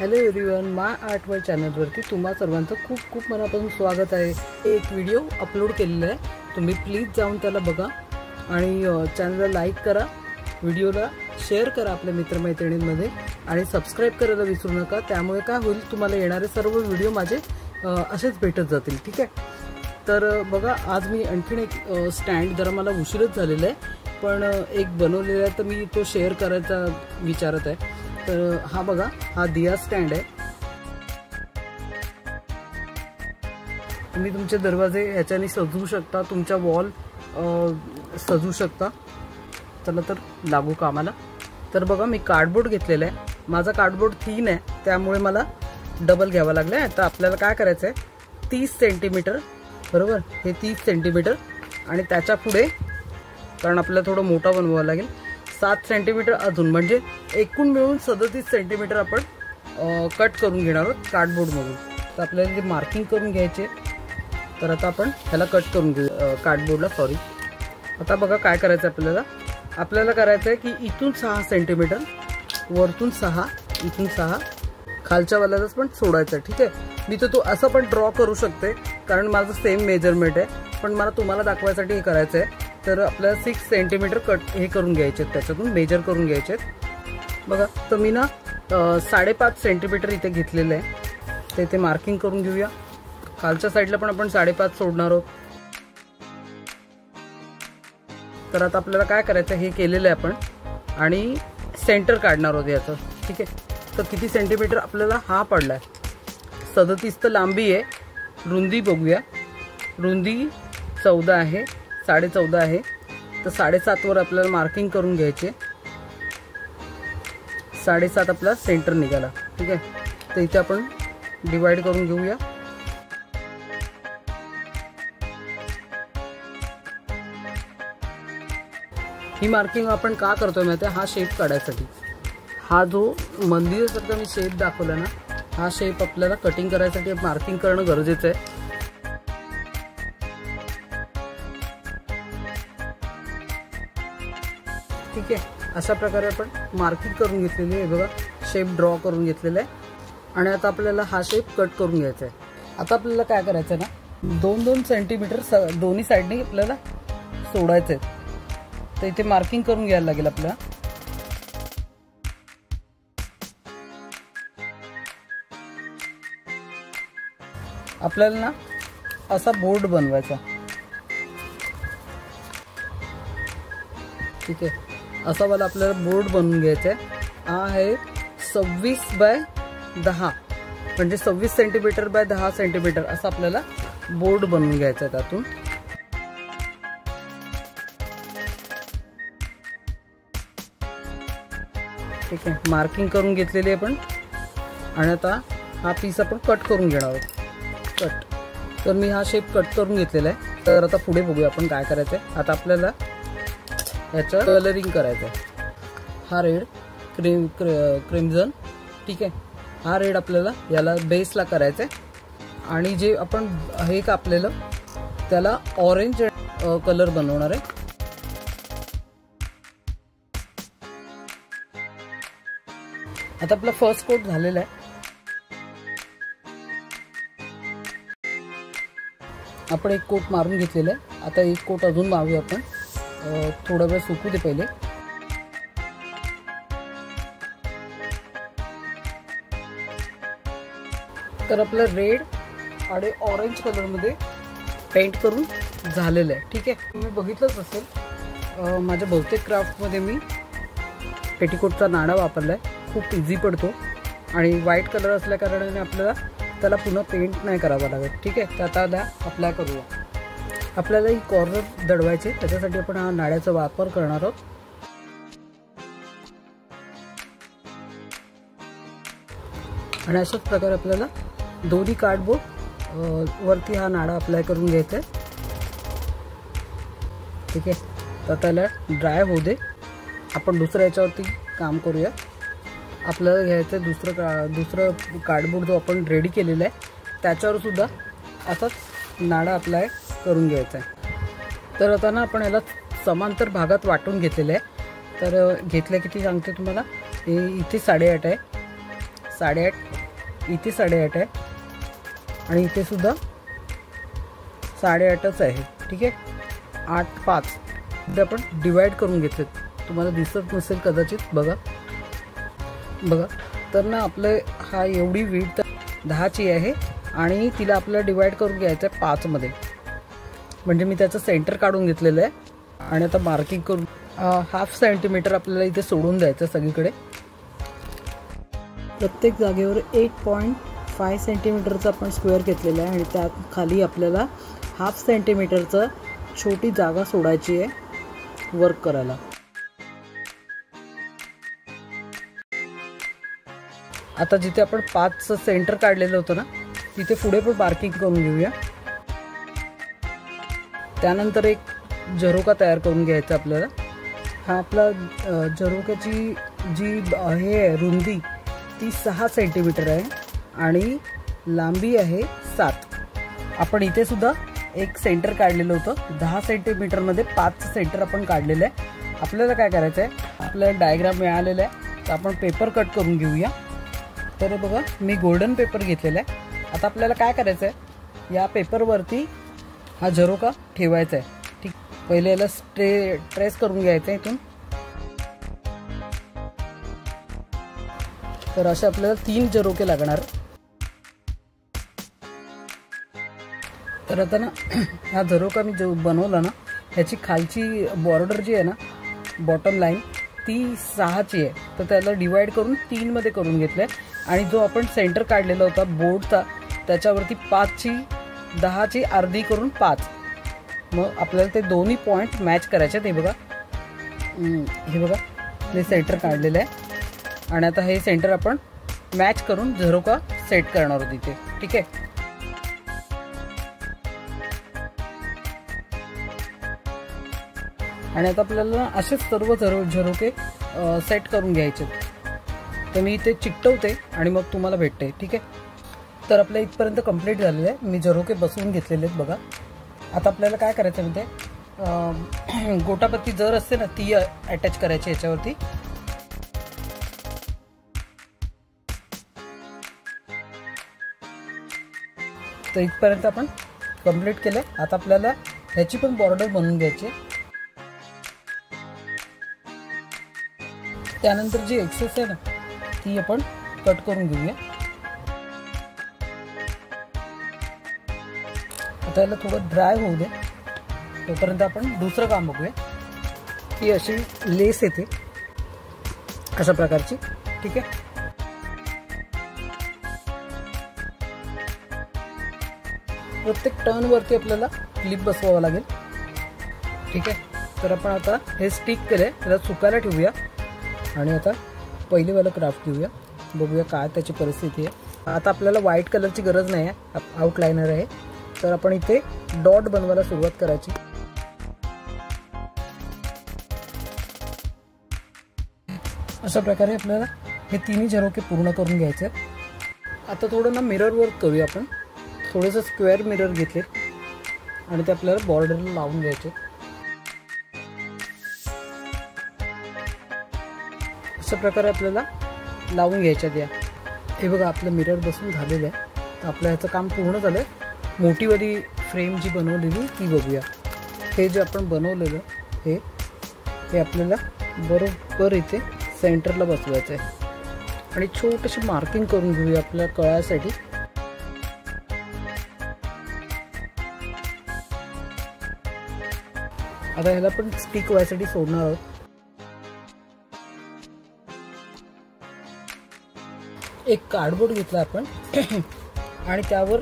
Hello everyone, माय art world चॅनलवरती तुम्हा सर्वांचं खूप खूप मनापासून स्वागत आहे। एक व्हिडिओ अपलोड केलेला आहे, तुम्ही प्लीज जाऊन त्याला बघा आणि चॅनलला लाईक करा, व्हिडिओला शेअर करा आपल्या मित्रमैत्रिणींमध्ये आणि सबस्क्राइब करायला विसरू नका। त्यामुळे काय होईल, तुम्हाला येणारे सर्व व्हिडिओ माझे असेच भेटत जातील। ठीक आहे, तर बघा आज मी आणखीन एक स्टँड, जरा मला उशीरच झालेला आहे पण एक बनवलेला आहे, तर मी तो शेअर करायचा विचारत आहे। तर हा बघा, हा दिया स्टँड आहे। तुम्ही तुमचे दरवाजे ह्याच्याने सजवू शकता, तुमचा वॉल सजवू शकता। चला तर लागू कामाला। तर बघा, मी कार्डबोर्ड घेतलेला आहे, माझा कार्डबोर्ड 3 आहे, त्यामुळे मला डबल घ्यावा लागला आहे। आता आपल्याला काय करायचं आहे, 30 सेंटीमीटर बरोबर, हे 30 सेंटीमीटर आणि त्याच्या पुढे, कारण आपल्याला थोडं मोठा बनवावा लागेल, 7 सेंटीमीटर अजून, म्हणजे एकूण मिळून 37 सेंटीमीटर आपण कट करून घेणार आहोत कार्डबोर्डमधून। तर आपल्याला ते मार्किंग करून घ्यायचे। तर आता आपण ह्याला कट करून घेऊ कार्डबोर्डला, सॉरी। आता बघा काय करायचं आपल्याला करायचं आहे की इथून 6 सेंटीमीटर, वरतून 6, इथून 6, खालच्या वाल्यालाच पण सोडायचं आहे। ठीक आहे, मी तर तो असं पण ड्रॉ करू शकते कारण माझं सेम मेजरमेंट आहे, पण मला तुम्हाला दाखवायसाठी हे करायचं आहे। तर आपल्याला 6 सेंटीमीटर कट हे करून घ्यायचे, त्याच्यातून मेजर करून घ्यायचे। बघा, तर मी ना 5.5 सेंटीमीटर इथे घेतलेलं आहे, तर इथे मार्किंग करून घेऊया। खालच्या साईडला पण आपण 5.5 सोडणार आहोत। तर आता आपल्याला काय करायचं, हे केलेलं आहे आपण आणि सेंटर काढणार आहोत याचं। ठीक आहे, तर किती सेंटीमीटर आपल्याला हा पडला आहे, 37 तर लांबी आहे, रुंदी बघूया, रुंदी 14 आहे, 14.5 आहे, तर 7.5 वर आपल्याला मार्किंग करून घ्यायचे। 7.5 आपला सेंटर निघाला। ठीक आहे, तर इथे आपण डिवाइड करून घेऊया। ही मार्किंग आपण का करतोय माहिती आहे, हा शेप काढायसाठी। हा जो मंदिरासारखा मी शेप दाखवला ना, हा शेप आपल्याला कटिंग करायसाठी मार्किंग करणं गरजेचं आहे। ठीक आहे, अशा प्रकारे आपण मार्किंग करून घेतलेली आहे। बघा, शेप ड्रॉ करून घेतलेला आहे आणि आता आपल्याला हा शेप कट करून घ्यायचा आहे। आता आपल्याला काय करायचं आहे ना, 2-2 सेंटीमीटर दोन्ही साईडने आपल्याला सोडायचं आहे। तर इथे मार्किंग करून घ्यायला लागेल आपल्याला। आपल्याला ना असा बोर्ड बनवायचा। ठीक आहे, असा वाला आपल्याला बोर्ड बनवून घ्यायचा आहे। हा आहे 26x10, म्हणजे 26 सेंटीमीटर बाय 10 सेंटीमीटर असं आपल्याला बोर्ड बनवून घ्यायचा आहे त्यातून। ठीक आहे, मार्किंग करून घेतलेली आहे आपण आणि आता हा पीस आपण कट करून घेणार आहोत। कट, तर मी हा शेप कट करून घेतलेला आहे। तर आता पुढे बघूया आपण काय करायचं आहे। आता आपल्याला याचं कलरिंग करायचं आहे। हा रेड, क्रिम्झन, ठीक आहे, हा रेड आपल्याला याला बेसला करायचा आहे आणि जे आपण हे कापलेलं त्याला ऑरेंज कलर बनवणार आहे। आता आपला फर्स्ट कोट झालेला आहे। आपण एक कोट मारून घेतलेला आहे, आता एक कोट अजून मारूया आपण, थोडा वेळ सुकू दे पहिले। तर आपलं रेड आणि ऑरेंज कलर मध्ये पेंट करून झालेलं आहे। ठीक आहे, तुम्ही बघितलंच असेल, माझ्या बहुतेक क्राफ्ट मध्ये मी पेटीकोटचा नाडा वापरलाय, खूप इझी पडतो आणि व्हाईट कलर असल्या कारणाने आपल्याला त्याला पुन्हा पेंट नाही करावा लागत। ठीक आहे, तर आता त्याला अप्लाय करूया। आपल्याला ही कॉर्नर दडवायचे, त्याच्यासाठी आपण हा नाड्याचा वापर करणार आहोत। आणि अशाच प्रकारे आपल्याला दोन्ही कार्डबोर्ड वरती हा नाडा अप्लाय करून घ्यायचा आहे। ठीक आहे, तर त्याला ड्राय होऊ दे, आपण दुसऱ्या याच्यावरती काम करूया। आपल्याला घ्यायचं दुसरं कार्डबोर्ड जो आपण रेडी केलेला आहे त्याच्यावर सुद्धा असाच नाडा अप्लाय करून घ्यायचा आहे। तर आता ना आपण याला समांतर भागात वाटून घेतलेलं आहे। तर घेतलं किती सांगते तुम्हाला, इथे 8.5 आहे, 8.5, इथे 8.5 आहे आणि इथे सुद्धा 8.5च आहे. ठीक आहे, 8, 5 इथे आपण डिवाइड करून घेतलेत. तुम्हाला दिसत नसेल कदाचित, बघा बघा. तर ना आपलं हा एवढी विड्थ 10ची आहे आणि तिला आपल्याला डिवाइड करून घ्यायचं आहे 5 मध्ये. म्हणजे मी त्याचं सेंटर काढून घेतलेलं आहे आणि आता मार्किंग करून 1/2 सेंटीमीटर आपल्याला इथे सोडून द्यायचं सगळीकडे. प्रत्येक जागेवर 8.5 सेंटीमीटरचं आपण स्क्वेअर घेतलेलं आहे आणि त्यात खाली आपल्याला 1/2 सेंटीमीटरचं छोटी जागा सोडायची आहे वर्क करायला. आता जिथे आपण 5चं सेंटर काढलेलं होतं ना, तिथे पुढे पण मार्किंग करून घेऊया. त्यानंतर एक झरोका तयार करून घ्यायचा आपल्याला. हा आपला झरोक्याची जी हे आहे रुंदी ती 6 सेंटीमीटर आहे आणि लांबी आहे 7. आपण इथे सुद्धा एक सेंटर काढलेलं होतं 10 सेंटीमीटरमध्ये 5 सेंटर आपण काढलेलं आहे. आपल्याला काय करायचं आहे, आपल्याला डायग्राम मिळालेला आहे तर आपण पेपर कट करून घेऊया. तर बघा मी गोल्डन पेपर घेतलेला आहे. आता आपल्याला काय करायचं आहे, या पेपरवरती हा झरोका ठेवायचा आहे. ठीक, पहिले याला ट्रेस करून घ्यायचं आहे इथून. तर असे आपल्याला 3 झरोके लागणार. तर आता ना हा झरोका मी जो बनवला ना, ह्याची खालची बॉर्डर जी आहे ना, बॉटम लाईन ती 6ची आहे. तर त्याला डिवाइड करून 3 मध्ये करून घेतलं आहे आणि जो आपण सेंटर काढलेला होता बोर्डचा त्याच्यावरती 10ची अर्धी करून 5. मग आपल्याला ते दोन्ही पॉईंट मॅच करायचे. ते बघा, हे बघा हे सेंटर काढलेलं आहे आणि आता हे सेंटर आपण मॅच करून झरोका सेट करणार आहोत इथे. ठीक आहे, आणि आता आपल्याला असेच सर्व झरोके सेट करून घ्यायचे. तर मी इथे चिकटवते आणि मग तुम्हाला भेटते. ठीक आहे, तर आपल्या इथपर्यंत कंप्लीट झालेलं आहे. मी झरोके बसवून घेतलेले आहेत बघा. आता आपल्याला काय करायचं म्हणजे गोटापत्ती जर असते ना ती अटॅच करायची याच्यावरती. तर इथपर्यंत आपण कंप्लीट केलं. आता आपल्याला ह्याची पण बॉर्डर बनवून घ्यायची. त्यानंतर जी एक्सेस आहे ना ती आपण कट करून घेऊया. आता याला थोडं ड्राय होऊ दे, तोपर्यंत आपण दुसरं काम बघूया. ही अशी लेस येते अशा प्रकारची. ठीक आहे, प्रत्येक टर्नवरती आपल्याला क्लिप बसवावं लागेल. ठीक आहे, तर आपण आता हे स्टिक केलं आहे त्याला सुकायला ठेवूया आणि आता पहिली वाला क्राफ्ट घेऊया, बघूया काय त्याची परिस्थिती आहे. आता आपल्याला व्हाईट कलरची गरज नाही आहे, आउटलाइनर आहे. तर आपण इथे डॉट बनवायला सुरुवात करायची. अशा प्रकारे आपल्याला हे तिन्ही झरोके पूर्ण करून घ्यायचे. आता थोडं ना मिरर वर्क करूया आपण. थोडेसे स्क्वेअर मिरर घेतले आणि ते आपल्याला बॉर्डरला लावून घ्यायचे. अशा प्रकारे आपल्याला लावून घ्यायच्या द्या. हे बघा आपलं मिरर बसून झालेलं आहे. तर आपलं ह्याचं काम पूर्ण झालं आहे. मोठीवाली फ्रेम जी बनवलेली ती बघूया. हे जे आपण बनवलेलं हे आपल्याला बरोबर इथे सेंटरला बसवायचं आहे आणि छोटीशी मार्किंग करून घेऊया आपल्या कळासाठी. आता ह्याला पण स्टिक व्हायसाठी सोडणार आहोत. एक कार्डबोर्ड घेतला आपण आणि त्यावर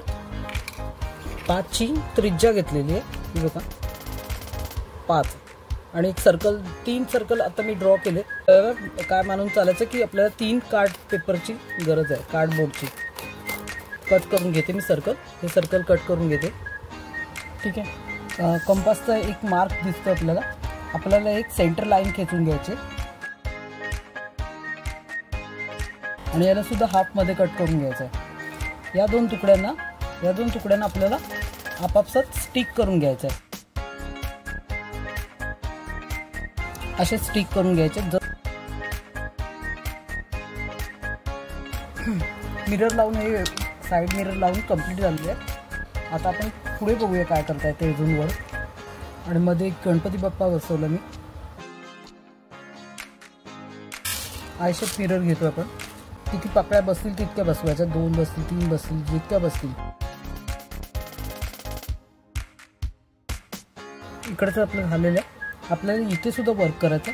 5ची त्रिज्या घेतलेली आहे. बघा 5 आणि एक सर्कल, 3 सर्कल आता मी ड्रॉ केले. तर काय मानून चालायचं की आपल्याला 3 कार्ड पेपरची गरज आहे, कार्डबोर्डची. कट करून घेते मी सर्कल, हे सर्कल कट करून घेते. ठीक आहे, कंपासचा एक मार्क दिसतो आपल्याला. आपल्याला एक सेंटर लाईन खेचून घ्यायची आणि याला सुद्धा हाफमध्ये कट करून घ्यायचं आहे. या दोन तुकड्यांना आपल्याला आपापसात स्टिक करून घ्यायचं आहे. असे स्टिक करून घ्यायचे. मिरर लावून, हे साईड मिरर लावून कंप्लीट झालेले आहे. आता आपण पुढे बघूया काय करता येते अजून वर. आणि मध्ये एक गणपती बाप्पा बसवला मी. आयशेप मिरर घेतो आपण. किती पाकळ्या बसतील तितक्या बसवायच्या, 2 बसतील, 3 बसतील, जितक्या बसतील. इकडचं आपलं झालेलं आहे. आपल्याला इथे सुद्धा वर्क करायचं.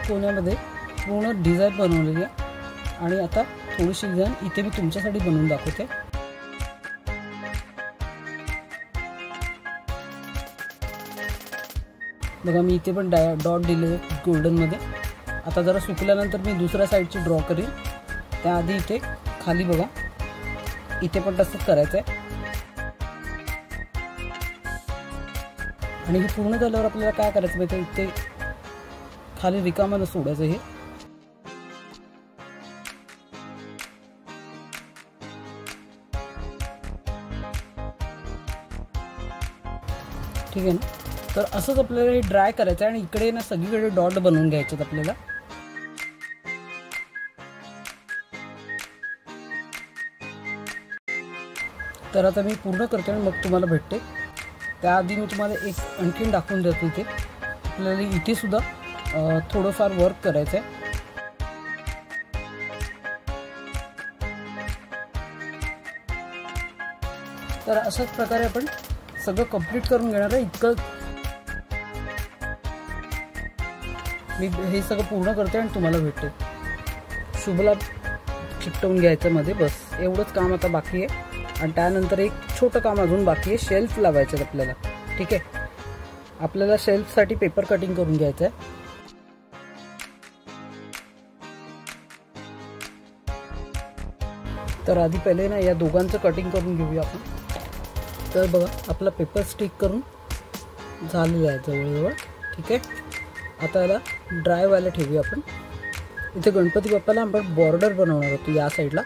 कोण्यामध्ये पूर्ण डिझाईन बनवलेली आहे. आणि आता थोडीशी डिझाईन इथे मी तुमच्यासाठी बनवून दाखवते. बघा मी इथे पण डॉट दिले गोल्डनमध्ये. आता जरा सुकल्यानंतर मी दुसऱ्या साईडची ड्रॉ करीन. त्याआधी इथे खाली बघा, इथे पण तसंच करायचं आहे. आणि हे पूर्ण झाल्यावर आपल्याला काय करायचं माहिती आहे, इथे खाली रिकामानं सोडायचं हे. ठीक आहे ना. तर असंच आपल्याला हे ड्राय करायचं आहे. आणि इकडे ना सगळीकडे डॉट बनवून घ्यायचे आपल्याला. तर आता मी पूर्ण करते आणि मग तुम्हाला भेटते. त्याआधी मी तुम्हाला एक आणखीन दाखवून देतो. इथे आपल्याला इथे सुद्धा थोडंफार वर्क करायचं आहे. तर अशाच प्रकारे आपण सगळं कंप्लीट करून घेणार आहे. इतकं मी हे सगळं पूर्ण करते आणि तुम्हाला भेटते. शुभला चिकटवून घ्यायचं मध्ये, बस एवढंच काम आता बाकी आहे. आणि त्यानंतर एक छोटं काम अजून बाकी आहे, शेल्फ लावायचं आहे आपल्याला. ठीक आहे. आपल्याला शेल्फसाठी पेपर कटिंग करून घ्यायचं आहे. तर आधी पहिले ना या दोघांचं कटिंग करून घेऊया आपण. तर बघा आपला पेपर स्टिक करून झालेला आहे जवळजवळ. ठीक आहे. आता याला ड्राय व्हायला ठेवूया आपण. इथे गणपती बाप्पाला आपण बॉर्डर बनवणार होतो या साईडला.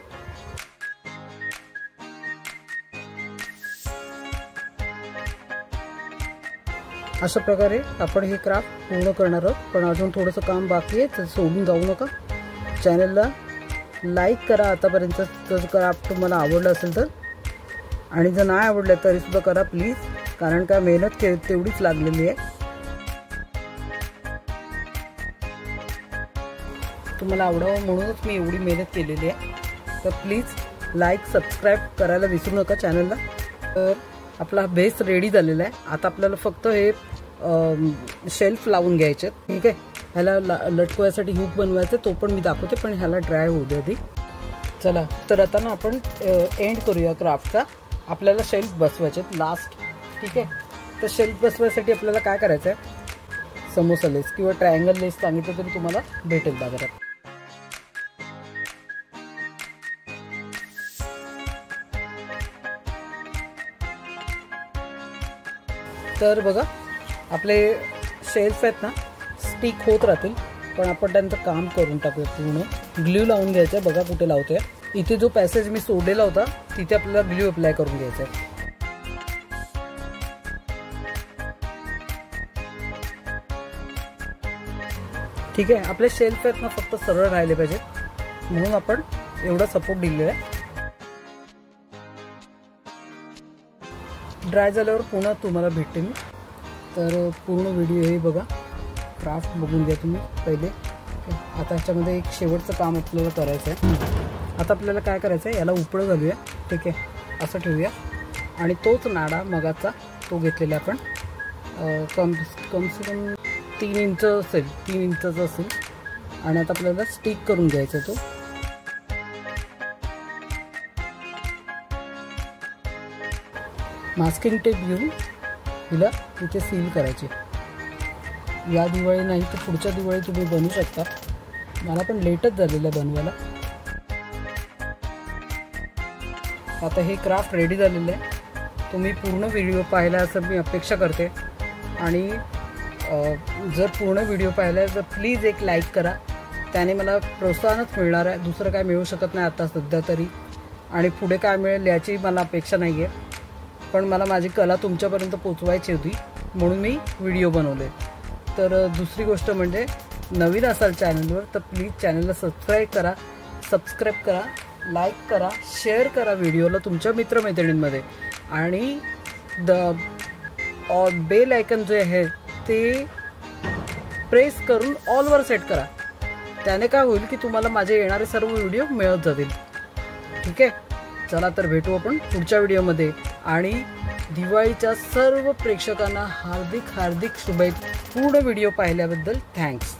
अशा प्रकारे आपण हे क्राफ्ट पूर्ण करणार आहोत. पण अजून थोडंसं काम बाकी आहे, तर सोडून जाऊ नका. चॅनलला लाईक करा आतापर्यंत जर क्राफ्ट तुम्हाला आवडलं असेल तर. आणि जर नाही आवडलं तरीसुद्धा करा प्लीज, कारण का मेहनत तेवढीच लागलेली आहे. तुम्हाला आवडावं म्हणूनच मी एवढी मेहनत केलेली आहे. तर प्लीज लाईक सबस्क्राईब करायला विसरू नका चॅनलला. तर आपला बेस रेडी झालेला आहे. आता आपल्याला फक्त हे शेल्फ लावून घ्यायचे. ठीक आहे. ह्याला लटकवायसाठी हुक बनवायचं, तो पण मी दाखवते, पण ह्याला ड्राय होऊ दे आधी. चला तर आता ना आपण एंड करूया क्राफ्टचा. आपल्याला शेल्फ बसवायचे लास्ट. ठीक आहे. तर शेल्फ बसवायसाठी आपल्याला काय करायचं आहे, समोसा लेस किंवा ट्रायंगल लेस सांगितलं तरी तुम्हाला भेटेल बाजारात. तर बघा आपले शेल्फ आहेत ना स्टिक होत राहतील, पण आपण त्यांचं काम करून टाकूया. पूर्ण ग्ल्यू लावून घ्यायचं. बघा कुठे लावतोय. इथे जो पॅसेज मी सोडलेला होता तिथे आपल्याला ग्ल्यू अप्लाय करून घ्यायचं आहे. ठीक आहे. आपले शेल्फ आहेत ना फक्त सरळ राहिले पाहिजे, म्हणून आपण एवढा सपोर्ट दिलेला आहे. ड्राय झाल्यावर पुन्हा तुम्हाला भेटते मी. तर पूर्ण व्हिडिओ हे बघा, क्राफ्ट बघून घ्या तुम्ही पहिले. आता ह्याच्यामध्ये एक शेवटचं काम आपल्याला करायचं आहे. आता आपल्याला काय करायचं आहे, याला उपळं घालूया. ठीक आहे. असं ठेवूया. आणि तोच नाडा मगाचा तो घेतलेला आपण कम से कम 3 इंच असेल, 3 इंचाचा असेल. आणि आता आपल्याला स्टिक करून घ्यायचा तो. मास्किंग टेप घेऊन हिला इथे सील करायची. या दिवाळी नाही तर पुढच्या दिवाळी तुम्ही बनवू शकता. मला पण लेटच झालेलं आहे बनवायला. आता हे क्राफ्ट रेडी झालेलं आहे. तुम्ही पूर्ण व्हिडिओ पाहिला असं मी अपेक्षा करते. आणि जर पूर्ण व्हिडिओ पाहिला तर प्लीज एक लाईक करा. त्याने मला प्रोत्साहनच मिळणार आहे, दुसरं काय मिळू शकत नाही आता सध्या तरी. आणि पुढे काय मिळेल याची मला अपेक्षा नाही आहे. पण मला माझी कला तुमच्यापर्यंत पोचवायची होती म्हणून मी व्हिडिओ बनवले. तर दुसरी गोष्ट म्हणजे नवीन असाल चॅनलवर तर प्लीज चॅनलला सबस्क्राईब करा, लाईक करा, शेअर करा व्हिडिओला तुमच्या मित्रमैत्रिणींमध्ये आणि बेल आयकन जे आहे ते प्रेस करून ऑलवर सेट करा. त्याने काय होईल की तुम्हाला माझे येणारे सर्व व्हिडिओ मिळत जातील. ठीक आहे, चला तर भेटू आपण पुढच्या व्हिडिओमध्ये. आणि दिवाळीच्या सर्व प्रेक्षकांना हार्दिक शुभेच्छा. पूर्ण व्हिडिओ पाहिल्याबद्दल थँक्स.